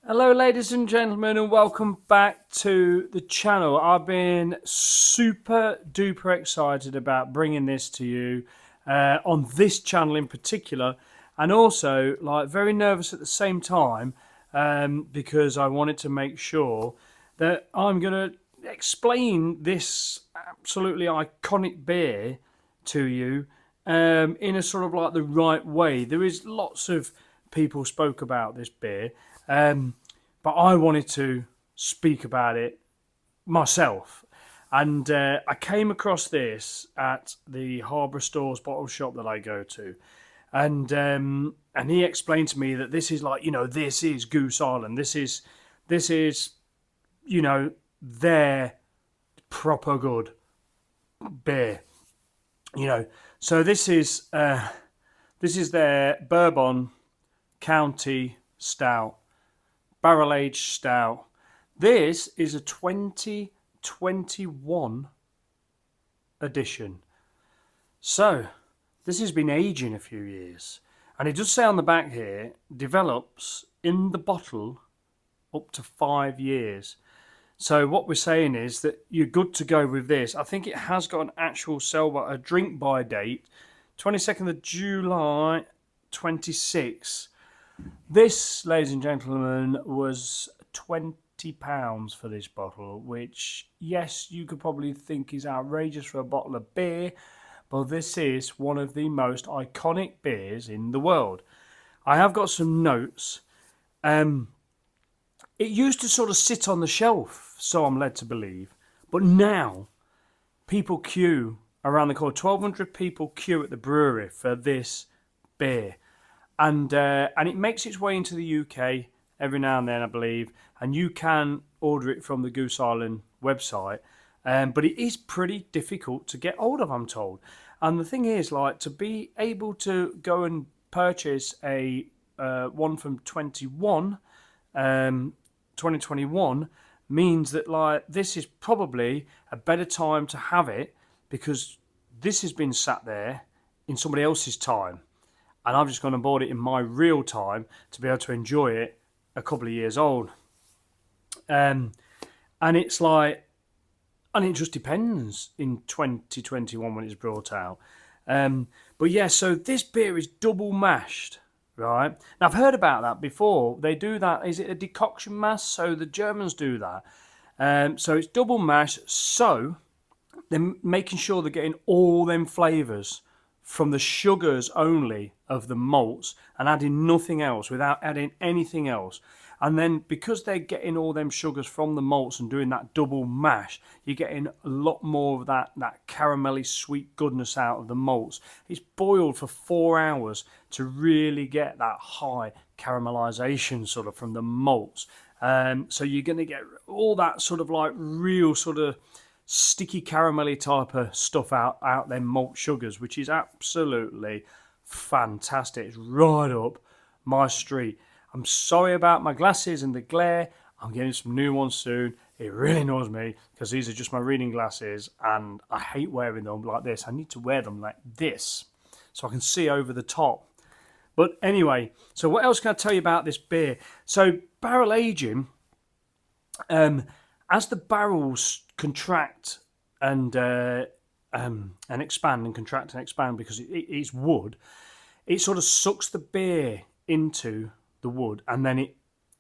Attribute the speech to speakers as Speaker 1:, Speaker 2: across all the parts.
Speaker 1: Hello, ladies and gentlemen, and welcome back to the channel. I've been super duper excited about bringing this to you on this channel in particular, and also like very nervous at the same time because I wanted to make sure that I'm going to explain this absolutely iconic beer to you in a sort of like the right way. There is lots of people spoke about this beer. But I wanted to speak about it myself. And I came across this at the Harbour Stores bottle shop that I go to. And he explained to me that this is like, this is Goose Island. This is, their proper good beer. So this is their Bourbon County Stout. Barrel-aged stout. This is a 2021 edition. So, this has been aging a few years. And it does say on the back here, develops in the bottle up to 5 years. So what we're saying is that you're good to go with this. I think it has got an actual a drink by date, 22nd of July 26. This, ladies and gentlemen, was £20 for this bottle, which, yes, you could probably think is outrageous for a bottle of beer, but this is one of the most iconic beers in the world. I have got some notes. It used to sort of sit on the shelf, so I'm led to believe, but now people queue around the corner. 1,200 people queue at the brewery for this beer. And it makes its way into the UK every now and then, I believe, and you can order it from the Goose Island website, but it is pretty difficult to get hold of, I'm told. And the thing is, like, to be able to go and purchase a one from 2021 means that, like, this is probably a better time to have it because this has been sat there in somebody else's time. And I've just gone and bought it in my real time to be able to enjoy it a couple of years old. And it's like, and it just depends in 2021 when it's brought out. But yeah, so this beer is double mashed, right? Now I've heard about that before. They do that. Is it a decoction mash? So the Germans do that. So it's double mash. So they're making sure they're getting all them flavours from the sugars only of the malts and adding nothing else without adding anything else. And then because they're getting all them sugars from the malts and doing that double mash, you're getting a lot more of that caramelly sweet goodness out of the malts. It's boiled for 4 hours to really get that high caramelization sort of from the malts. So you're going to get all that sort of like real sort of sticky caramelly type of stuff out them malt sugars, which is absolutely fantastic. It's right up my street. I'm sorry about my glasses and the glare. I'm getting some new ones soon. It really annoys me because these are just my reading glasses and I hate wearing them like this. I need to wear them like this so I can see over the top. But anyway, so what else can I tell you about this beer? So barrel aging, as the barrels contract and expand and contract and expand because it's wood, it sort of sucks the beer into the wood and then it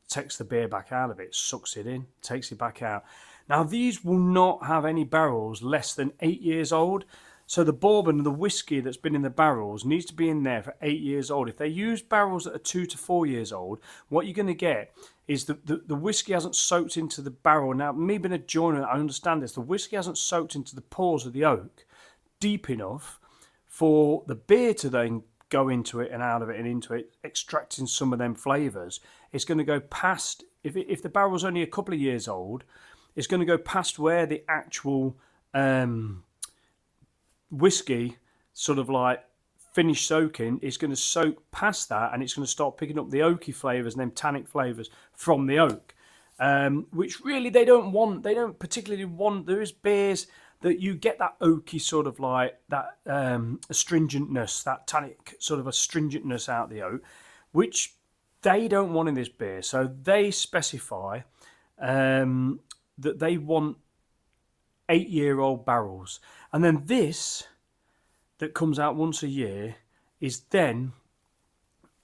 Speaker 1: takes the beer back out of it, sucks it in, takes it back out. Now these will not have any barrels less than 8 years old. So the bourbon, the whiskey that's been in the barrels needs to be in there for 8 years old. If they use barrels that are 2 to 4 years old, what you're going to get is the whiskey hasn't soaked into the barrel. Now, me being a joiner, I understand this. The whiskey hasn't soaked into the pores of the oak deep enough for the beer to then go into it and out of it and into it, extracting some of them flavours. It's going to go past, if the barrel's only a couple of years old, it's going to go past where the actual whiskey sort of like finish soaking. It's going to soak past that and it's going to start picking up the oaky flavours and them tannic flavours from the oak, which really they don't particularly want. There is beers that you get that oaky sort of like that astringentness, that tannic sort of astringentness out of the oak, which they don't want in this beer. So they specify that they want 8-year-old barrels. And then this, that comes out once a year, is then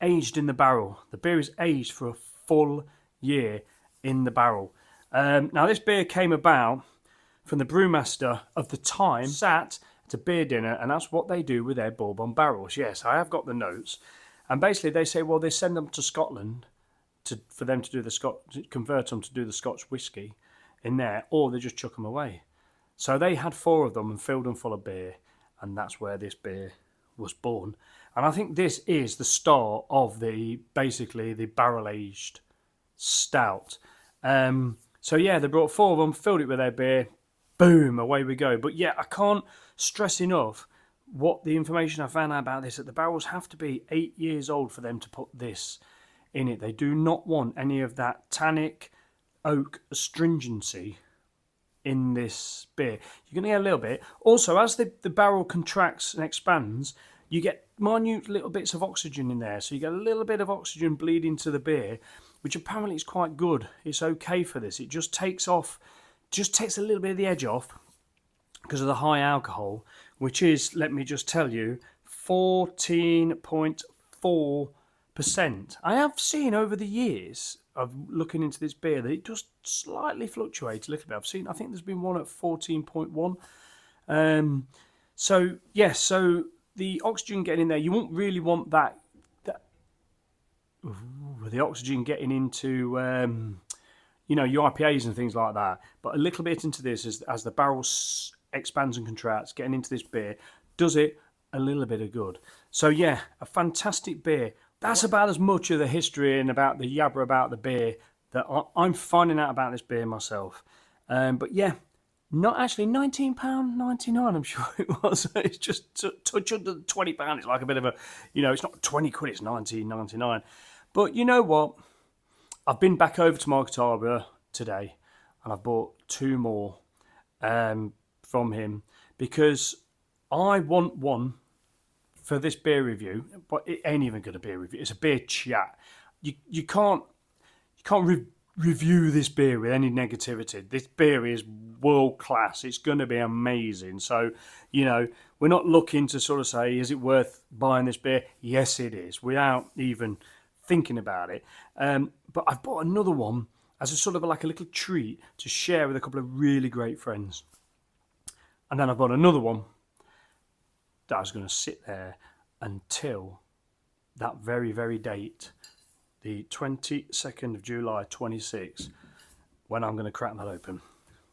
Speaker 1: aged in the barrel. The beer is aged for a full year in the barrel. Now, this beer came about from the brewmaster of the time, sat at a beer dinner, and that's what they do with their Bourbon barrels. Yes, I have got the notes. And basically they say, well, they send them to Scotland for them to do convert them to do the Scotch whiskey in there, or they just chuck them away. So they had 4 of them and filled them full of beer, and that's where this beer was born. And I think this is the start of basically the barrel-aged stout. So yeah, they brought 4 of them, filled it with their beer, boom, away we go. But yeah, I can't stress enough what the information I found out about this, that the barrels have to be 8 years old for them to put this in it. They do not want any of that tannic oak astringency in this beer. You're going to get a little bit. Also, as the barrel contracts and expands, you get minute little bits of oxygen in there. So you get a little bit of oxygen bleeding to the beer, which apparently is quite good. It's okay for this. It just takes a little bit of the edge off because of the high alcohol, which is, let me just tell you, 14.4%. I have seen over the years of looking into this beer that it just slightly fluctuates a little bit. I think there's been one at 14.1. So yes, so the oxygen getting in there, you won't really want that the oxygen getting into your IPAs and things like that. But a little bit into this as the barrel expands and contracts, getting into this beer does it a little bit of good. So yeah, a fantastic beer. That's about as much of the history and about the yabba about the beer that I'm finding out about this beer myself. But yeah, not actually £19.99, I'm sure it was. It's just touch under the £20. It's like a bit of a, it's not 20 quid, it's £19.99. But you know what? I've been back over to Market Harbour today and I've bought 2 more from him because I want one for this beer review, but it ain't even going to be a review. It's a beer chat. You can't review this beer with any negativity. This beer is world class. It's going to be amazing. So, we're not looking to sort of say, is it worth buying this beer? Yes, it is, without even thinking about it. But I've bought another one as a sort of like a little treat to share with a couple of really great friends. And then I've got another one that I was going to sit there until that very, very date, the 22nd of July 26, when I'm going to crack that open.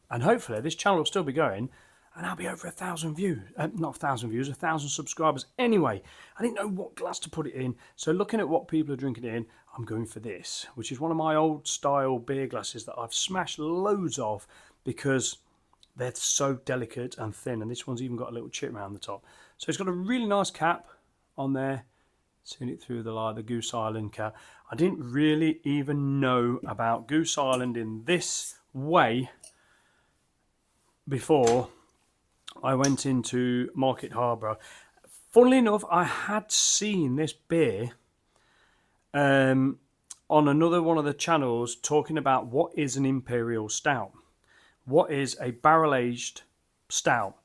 Speaker 1: And hopefully this channel will still be going and I'll be over 1,000 views. Not 1,000 views, 1,000 subscribers. Anyway, I didn't know what glass to put it in. So looking at what people are drinking it in, I'm going for this, which is one of my old style beer glasses that I've smashed loads of because they're so delicate and thin, and this one's even got a little chip around the top. So it's got a really nice cap on there. Seen it through the Goose Island cap. I didn't really even know about Goose Island in this way before I went into Market Harbour. Funnily enough, I had seen this beer on another one of the channels talking about what is an imperial stout. What is a barrel-aged stout?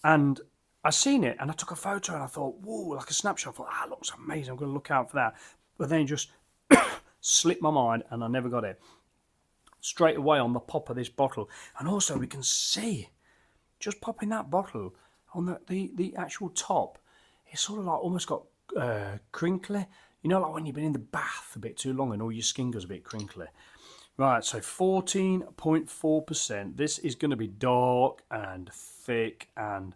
Speaker 1: And I seen it and I took a photo and I thought, whoa, like a snapshot. I thought, it looks amazing. I'm going to look out for that. But then it just slipped my mind and I never got it. Straight away on the pop of this bottle. And also we can see, just popping that bottle on the actual top, it's sort of like almost got crinkly. Like when you've been in the bath a bit too long and all your skin goes a bit crinkly. Right, so 14.4%. This is going to be dark and thick and,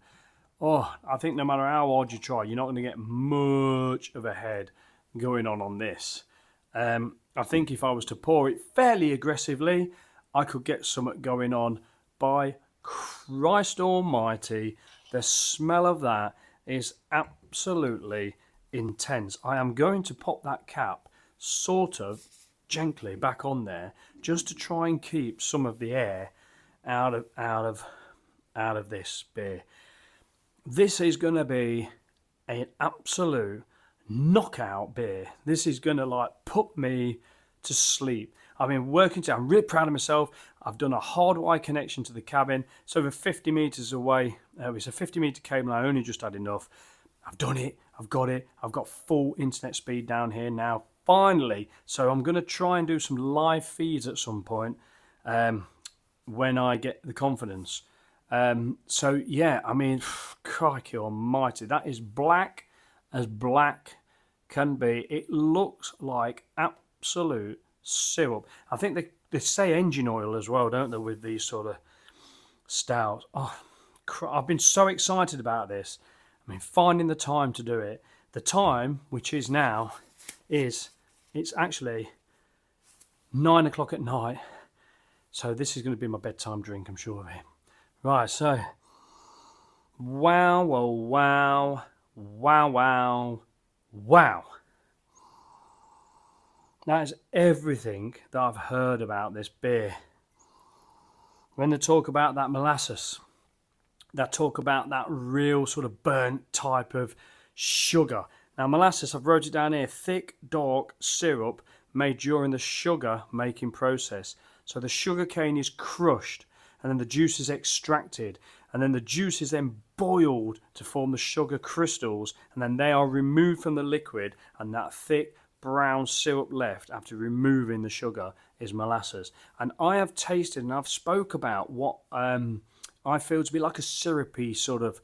Speaker 1: I think no matter how hard you try, you're not going to get much of a head going on this. I think if I was to pour it fairly aggressively, I could get something going on. By Christ almighty, the smell of that is absolutely intense. I am going to pop that cap sort of gently back on there just to try and keep some of the air out of this beer. This is going to be an absolute knockout beer. This is going to like put me to sleep. I've been working today. I'm really proud of myself. I've done a hardwire connection to the cabin. It's over 50 meters away. It's a 50-meter cable. I only just had enough. I've done it. I've got it. I've got full internet speed down here now, finally. So I'm going to try and do some live feeds at some point when I get the confidence. So yeah, I mean, crikey almighty, that is black as black can be. It looks like absolute syrup. I think they say engine oil as well, don't they, with these sort of stouts. Oh, I've been so excited about this. I mean, finding the time to do it. The time, which is now, it's actually 9 o'clock at night. So this is going to be my bedtime drink, I'm sure of it. Right, so wow, wow, wow, wow, wow, wow. That is everything that I've heard about this beer. When they talk about that molasses, they talk about that real sort of burnt type of sugar. Now molasses, I've wrote it down here, thick, dark syrup made during the sugar making process. So the sugar cane is crushed and then the juice is extracted and then the juice is then boiled to form the sugar crystals and then they are removed from the liquid and that thick brown syrup left after removing the sugar is molasses. And I have tasted and I've spoke about what I feel to be like a syrupy sort of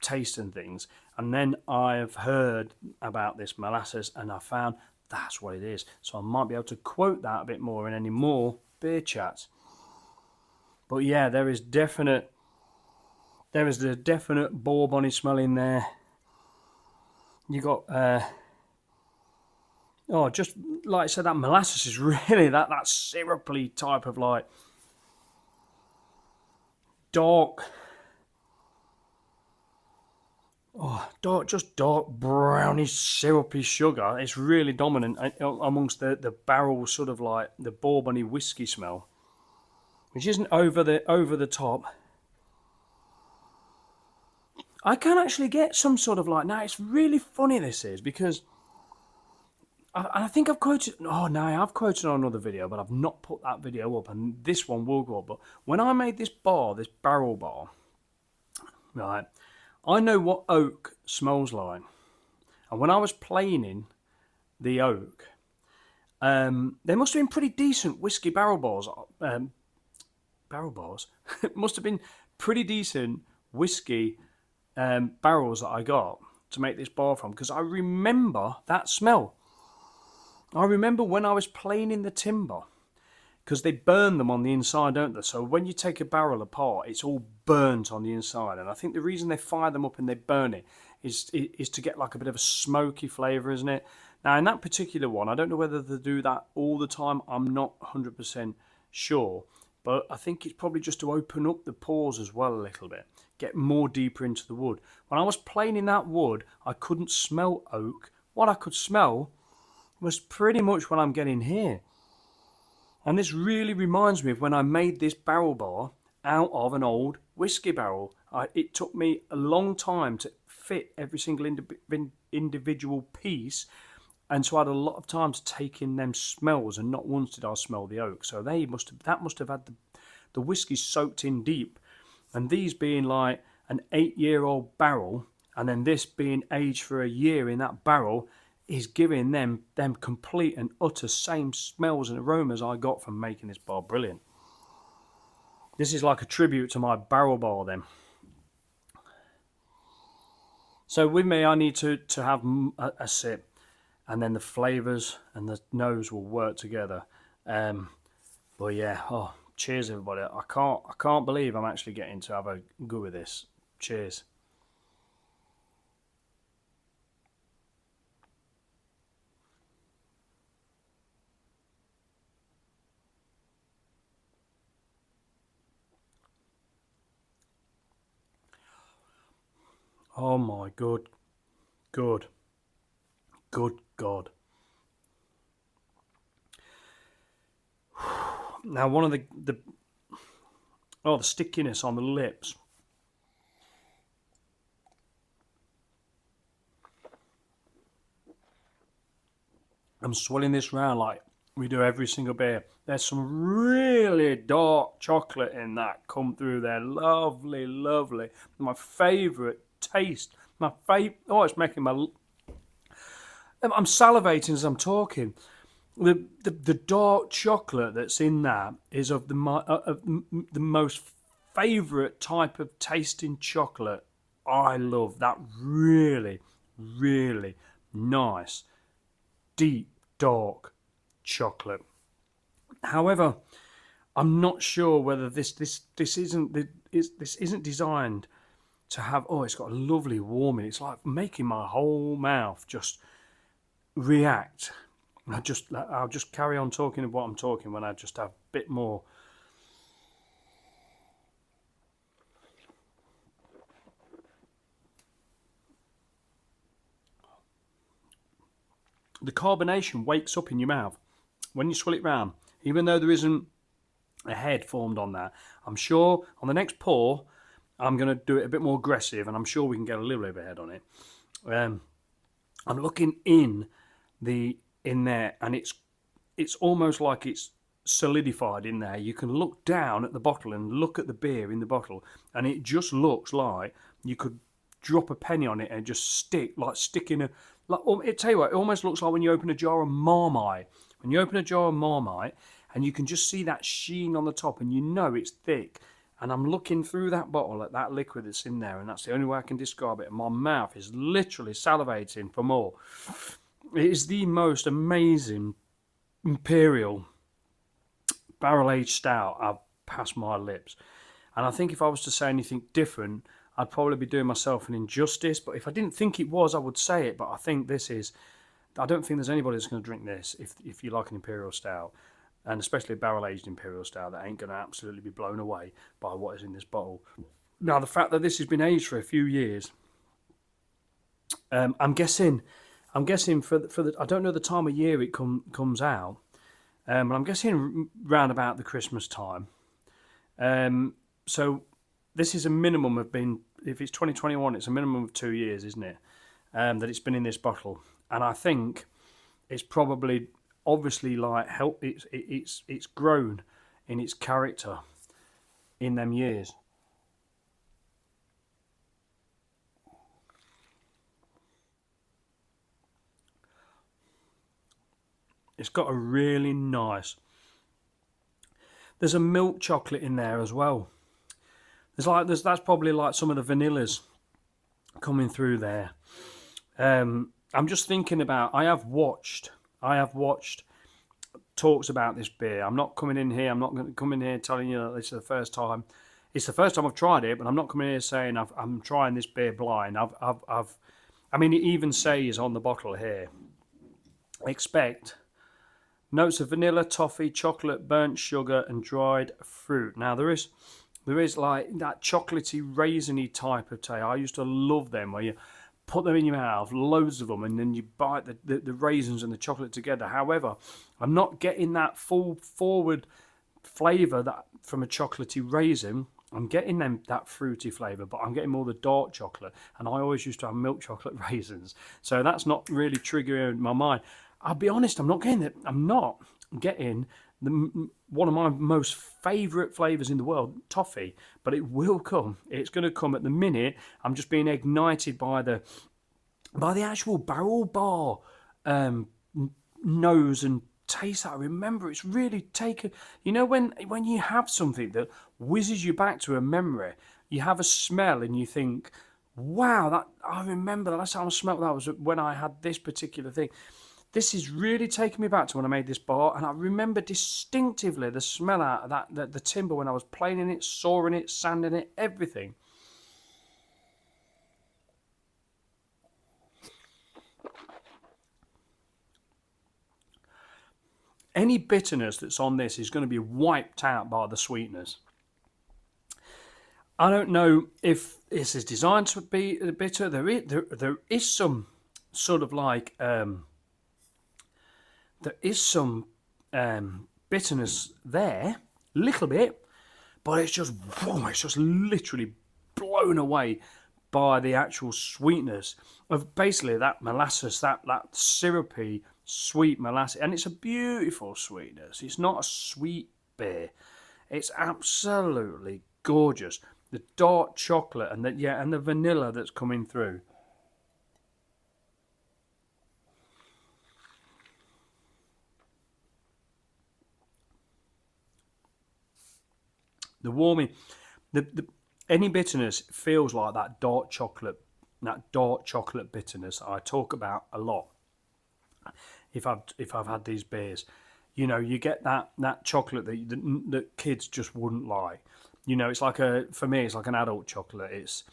Speaker 1: taste and things, and then I've heard about this molasses and I found that's what it is. So I might be able to quote that a bit more in any more beer chats. But yeah, there is the definite Bourbon smell in there. You got oh, just like I said, that molasses is really that syrupy type of like dark, just dark brownish syrupy sugar. It's really dominant amongst the barrel sort of like the Bourbon-y whiskey smell, which isn't over the top. I can actually get some sort of like, now it's really funny this is because I think I've quoted, I've quoted on another video, but I've not put that video up, and this one will go up. But when I made this barrel bar, right, I know what oak smells like. And when I was planing the oak, there must have been pretty decent whiskey barrel bars. It must have been pretty decent whiskey barrels that I got to make this bar from, because I remember that smell. I remember when I was planing the timber, because they burn them on the inside, don't they? So when you take a barrel apart, it's all burnt on the inside. And I think the reason they fire them up and they burn it is to get like a bit of a smoky flavour, isn't it? Now, in that particular one, I don't know whether they do that all the time. I'm not 100% sure. But I think it's probably just to open up the pores as well a little bit, get more deeper into the wood. When I was planing that wood, I couldn't smell oak. What I could smell was pretty much what I'm getting here. And this really reminds me of when I made this barrel bar out of an old whiskey barrel. It took me a long time to fit every single individual piece, and so I had a lot of time to take in them smells, and not once did I smell the oak. So that must have had the whiskey soaked in deep, and these being like an 8-year-old barrel, and then this being aged for a year in that barrel, is giving them complete and utter same smells and aromas I got from making this bar. Brilliant. This is like a tribute to my barrel bar then. So with me, I need to have a sip, and then the flavours and the nose will work together. But yeah, cheers everybody. I can't believe I'm actually getting to have a go with this. Cheers. Oh my good God. Now one of the stickiness on the lips. I'm swirling this round like we do every single beer. There's some really dark chocolate in that come through there. Lovely, lovely. My favourite taste. Oh, it's making my... I'm salivating as I'm talking. The dark chocolate that's in that is of the most favourite type of tasting chocolate I love. That really, really nice, deep, dark chocolate. However, I'm not sure whether this isn't designed to have. Oh, it's got a lovely warming. It's like making my whole mouth just react. I'll just carry on talking of what I'm talking when I just have a bit more. The carbonation wakes up in your mouth when you swirl it round, even though there isn't a head formed on that. I'm sure on the next pour, I'm going to do it a bit more aggressive, and I'm sure we can get a little bit of a head on it. I'm looking in there, and it's almost like it's solidified in there. You can look down at the bottle and look at the beer in the bottle, and it just looks like you could drop a penny on it and just stick in a... Like, it tell you what, it almost looks like when you open a jar of Marmite. When you open a jar of Marmite, and you can just see that sheen on the top, and you know it's thick. And I'm looking through that bottle at that liquid that's in there, and that's the only way I can describe it. And my mouth is literally salivating for more. It is the most amazing imperial barrel-aged stout I've passed my lips. And I think if I was to say anything different, I'd probably be doing myself an injustice. But if I didn't think it was, I would say it. But I think this is... I don't think there's anybody that's going to drink this if you like an imperial stout. And especially a barrel-aged imperial stout that ain't going to absolutely be blown away by what is in this bottle. Now, the fact that this has been aged for a few years, I'm guessing for the I don't know the time of year it comes out, but I'm guessing round about the Christmas time. So this is a minimum of if it's 2021, it's a minimum of 2 years, isn't it? That it's been in this bottle, and I think it's probably obviously like it's grown in its character in them years. It's got a really nice... There's a milk chocolate in there as well. That's probably like some of the vanillas coming through there. I'm just thinking about... I have watched talks about this beer. I'm not coming in here. I'm not going to come in here telling you that this is the first time. It's the first time I've tried it, but I'm not coming here saying I'm trying this beer blind. I mean, it even says on the bottle here, expect notes of vanilla, toffee, chocolate, burnt sugar, and dried fruit. Now there is like that chocolatey, raisiny type of taste. I used to love them where you put them in your mouth, loads of them, and then you bite the raisins and the chocolate together. However, I'm not getting that full forward flavour that from a chocolatey raisin. I'm getting that fruity flavour, but I'm getting more the dark chocolate. And I always used to have milk chocolate raisins, so that's not really triggering my mind. I'll be honest, I'm not getting one of my most favourite flavours in the world, toffee, but it will come. It's going to come at the minute. I'm just being ignited by the actual barrel bar nose and taste that I remember. It's really taken... You know when you have something that whizzes you back to a memory, you have a smell and you think, wow, that I remember the last time I smelled that was when I had this particular thing. This is really taking me back to when I made this bar, and I remember distinctively the smell out of the timber when I was planing it, sawing it, sanding it, everything. Any bitterness that's on this is going to be wiped out by the sweetness. I don't know if this is designed to be bitter. There is some sort of like... there is some bitterness there, little bit, but it's just literally blown away by the actual sweetness of basically that molasses, that syrupy sweet molasses, and it's a beautiful sweetness. It's not a sweet beer. It's absolutely gorgeous. The dark chocolate and the vanilla that's coming through. The warming, the any bitterness feels like that dark chocolate bitterness I talk about a lot. If I've had these beers, you get that chocolate that kids just wouldn't like. It's like for me, it's like an adult chocolate. It's,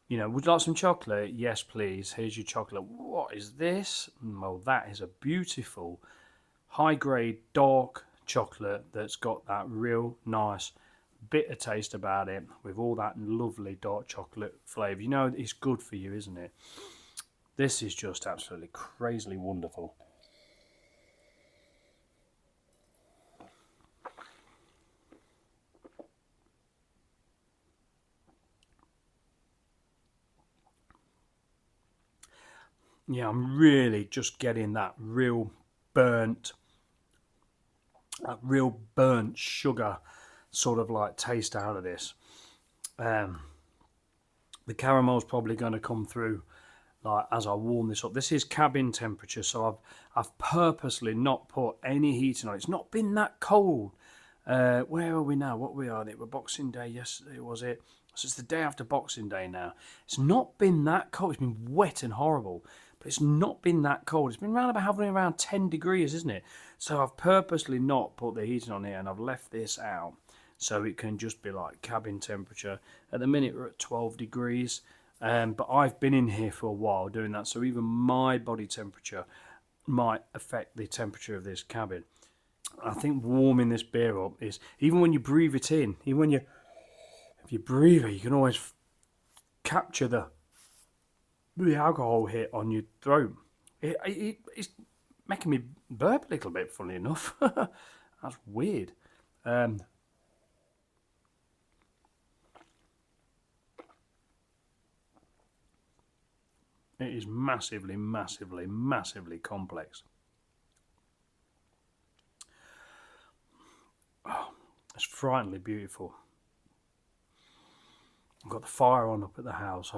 Speaker 1: would you like some chocolate? Yes, please. Here's your chocolate. What is this? Well, that is a beautiful, high grade, dark chocolate that's got that real nice bitter taste about it with all that lovely dark chocolate flavour. It's good for you, isn't it? This is just absolutely crazily wonderful. Yeah, I'm really just getting that burnt real burnt sugar sort of like taste out of this. Um, the caramel's probably going to come through like as I warm this up. This is cabin temperature, so I've purposely not put any heating on. It's not been that cold. Where are we now? What we are? It was Boxing Day yesterday, was it? So it's the day after Boxing Day now. It's not been that cold. It's been wet and horrible, but it's not been that cold. It's been hovering around 10 degrees, isn't it? So I've purposely not put the heating on here, and I've left this out so it can just be like cabin temperature. At the minute we're at 12 degrees, but I've been in here for a while doing that, so even my body temperature might affect the temperature of this cabin. I think warming this beer up is, even when you breathe it in, if you breathe it, you can always capture the alcohol hit on your throat. It's making me burp a little bit, funny enough. That's weird. It is massively, massively, massively complex. Oh, it's frighteningly beautiful. I've got the fire on up at the house.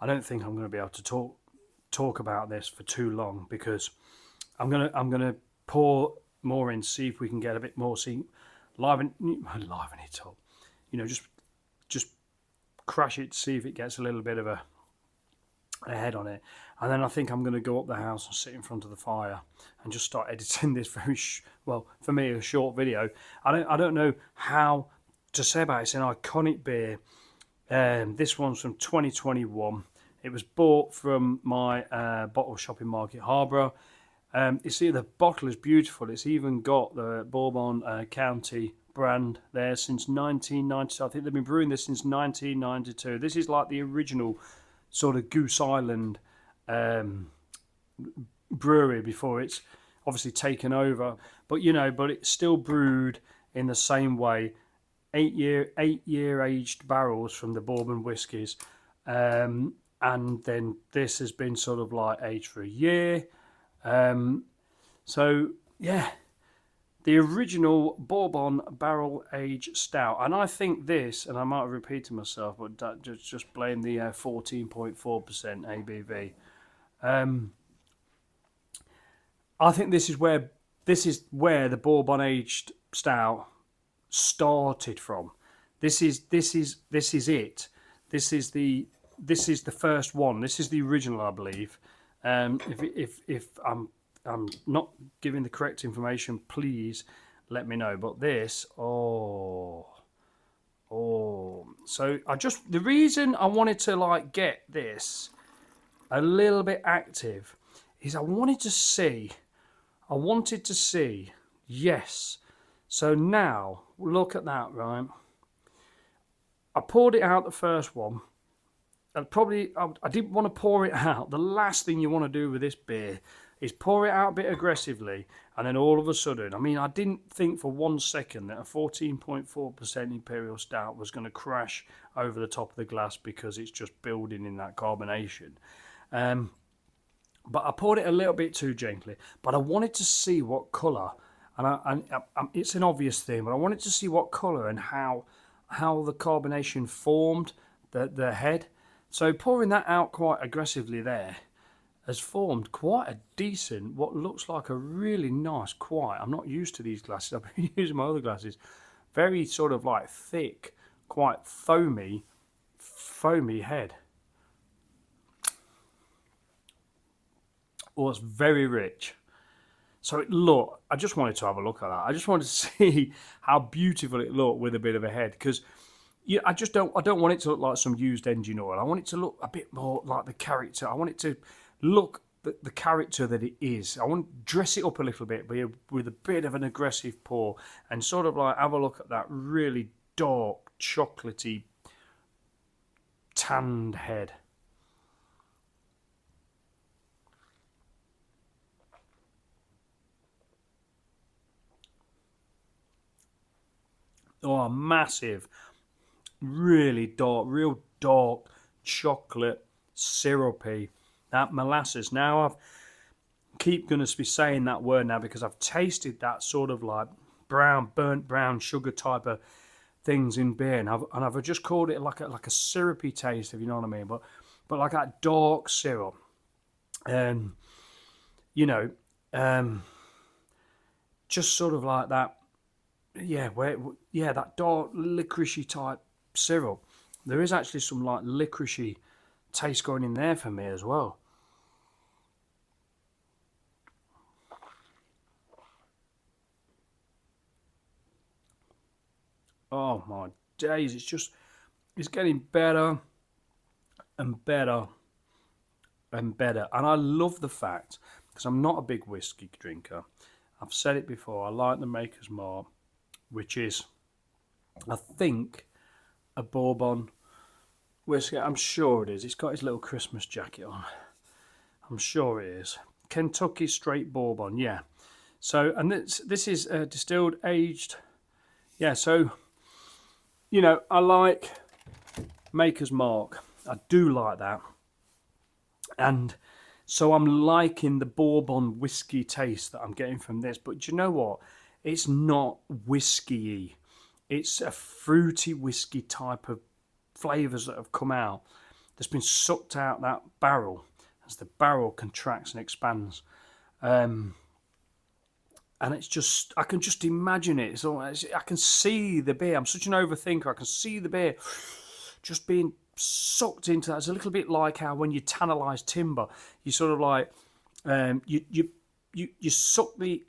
Speaker 1: I don't think I'm going to be able to talk about this for too long, because I'm gonna pour more in, see if we can get a bit more, liven it up. Just crash it, see if it gets a little bit of a head on it, and then I think I'm going to go up the house and sit in front of the fire and just start editing this well, for me, a short video. I don't know how to say about it. It's an iconic beer. This one's from 2021. It was bought from my bottle shop in Market Harborough. You see, the bottle is beautiful. It's even got the Bourbon County brand there since 1992. I think they've been brewing this since 1992. This is like the original sort of Goose Island brewery before it's obviously taken over. But but it's still brewed in the same way. 8-year aged barrels from the Bourbon whiskies, and then this has been sort of like aged for a year. So yeah, the original Bourbon barrel aged stout, and I think this, and I might have repeated myself, but that just blame the 14.4% ABV. I think this is where the Bourbon aged stout started from. This is it. This is the first one. This is the original, I believe. If I'm not giving the correct information, please let me know. But this, so the reason I wanted to get this a little bit active is I wanted to see. Yes. So now look at that, right? I poured it out the first one. I didn't want to pour it out. The last thing you want to do with this beer is pour it out a bit aggressively, and then all of a sudden, I didn't think for 1 second that a 14.4% Imperial Stout was going to crash over the top of the glass because it's just building in that carbonation. but I poured it a little bit too gently. But I wanted to see what colour, it's an obvious thing, but I wanted to see what colour and how the carbonation formed the head. So pouring that out quite aggressively there has formed quite a decent, what looks like a really nice, quiet. I'm not used to these glasses. I've been using my other glasses. Very sort of like thick, quite foamy head. Oh, it's very rich. So look, I just wanted to have a look at that. I just wanted to see how beautiful it looked with a bit of a head, because I don't want it to look like some used engine oil. I want it to look a bit more like the character. I want it to look the character that it is. I want to dress it up a little bit with a bit of an aggressive pour, and sort of like have a look at that really dark, chocolatey, tanned head. Oh, massive, really dark, real dark chocolate, syrupy. That molasses. Now I keep going to be saying that word now because I've tasted that sort of like burnt brown sugar type of things in beer, and I've just called it like a syrupy taste, if you know what I mean. But like that dark syrup, you know, just sort of like that. Yeah, that dark licoricey type syrup. There is actually some like licoricey taste going in there for me as well. Oh my days, it's getting better and better and better. And I love the fact, because I'm not a big whiskey drinker, I've said it before, I like the Maker's Mark, which is, I think, a Bourbon whiskey. I'm sure it is. It's got his little Christmas jacket on. I'm sure it is. Kentucky Straight Bourbon, yeah. So, and this is distilled, aged. Yeah, so, you know, I like Maker's Mark. I do like that. And so I'm liking the Bourbon whiskey taste that I'm getting from this. But do you know what? It's not whiskey-y. It's a fruity whiskey type of flavours that have come out that's been sucked out that barrel as the barrel contracts and expands. And it's just, I can just imagine it. So I can see the beer. I'm such an overthinker. I can see the beer just being sucked into that. It's a little bit like how when you tannalise timber, you sort of like, you suck the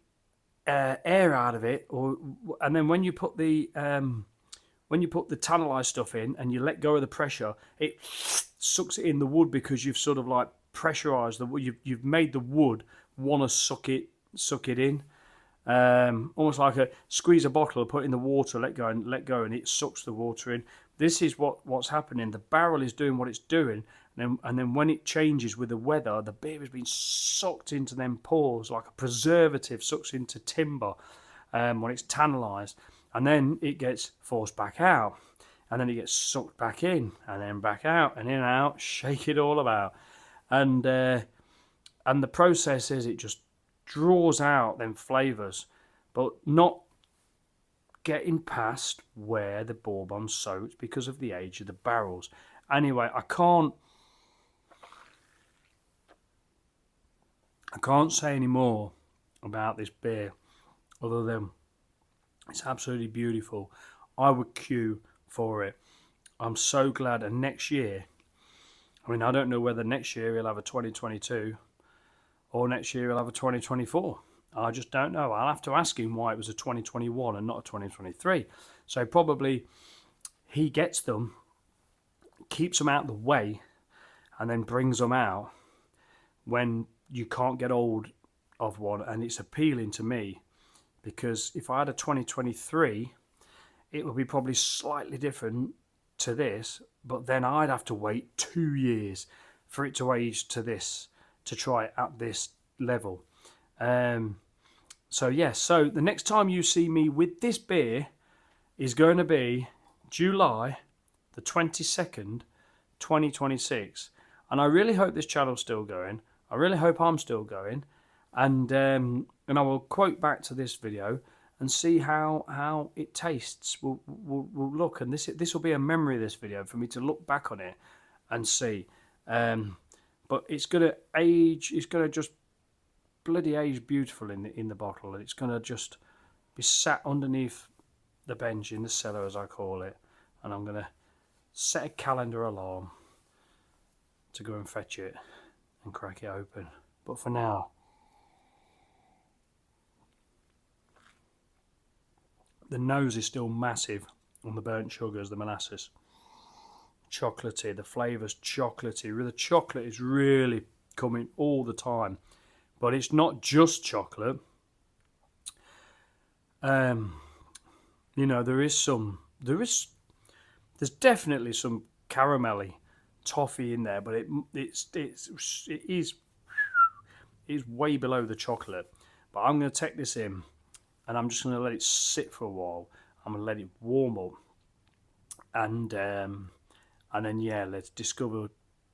Speaker 1: air out of it, and then when you put the tannalized stuff in and you let go of the pressure, it sucks it in the wood, because you've sort of like pressurized the wood. You've made the wood want to suck it in, almost like a squeeze a bottle, put it in the water, let go, and it sucks the water in. This is what's happening. The barrel is doing what it's doing, and then when it changes with the weather, the beer has been sucked into them pores like a preservative sucks into timber when it's tannalized, and then it gets forced back out, and then it gets sucked back in, and then back out, and in and out, shake it all about, and the process is it just draws out them flavours, but not getting past where the Bourbon soaked because of the age of the barrels. Anyway, I can't say any more about this beer other than it's absolutely beautiful. I would queue for it. I'm so glad. And next year, I mean, I don't know whether next year he'll have a 2022 or next year he'll have a 2024. I just don't know. I'll have to ask him why it was a 2021 and not a 2023. So probably he gets them, keeps them out of the way, and then brings them out when you can't get hold of one. And it's appealing to me, because if I had a 2023, it would be probably slightly different to this, but then I'd have to wait 2 years for it to age to this, to try it at this level. So yes, so the next time you see me with this beer is going to be July the 22nd, 2026. And I really hope this channel's still going. I really hope I'm still going, and I will quote back to this video and see how it tastes. We'll look, and this will be a memory of this video for me to look back on it and see. But it's gonna age. It's gonna just bloody age beautiful in the bottle, and it's gonna just be sat underneath the bench in the cellar, as I call it, and I'm gonna set a calendar alarm to go and fetch it and crack it open. But for now, the nose is still massive on the burnt sugars, the molasses. Chocolatey, the flavour's chocolatey. The chocolate is really coming all the time, but it's not just chocolate. You know, there's definitely some caramelly toffee in there, but it is way below the chocolate. But I'm going to take this in, and I'm just going to let it sit for a while. I'm going to let it warm up, and then yeah, let's discover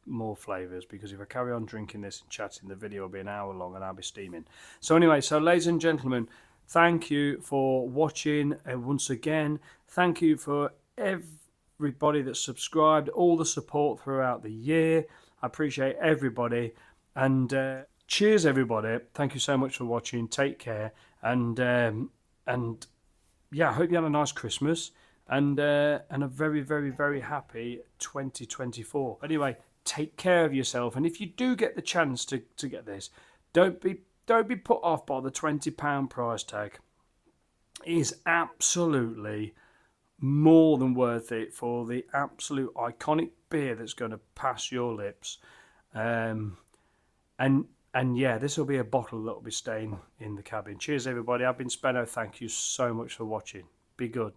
Speaker 1: more flavours, because if I carry on drinking this and chatting, the video will be an hour long and I'll be steaming. So anyway, so ladies and gentlemen, thank you for watching, and once again, thank you for everybody that subscribed, all the support throughout the year. I appreciate everybody, and cheers everybody. Thank you so much for watching. Take care, and yeah, I hope you had a nice Christmas, and a very, very, very happy 2024. Anyway, take care of yourself, and if you do get the chance to get this, don't be put off by the £20 price tag. It is absolutely more than worth it for the absolute iconic beer that's going to pass your lips. And yeah, this will be a bottle that will be staying in the cabin. Cheers everybody. I've been Spenno. Thank you so much for watching. Be good.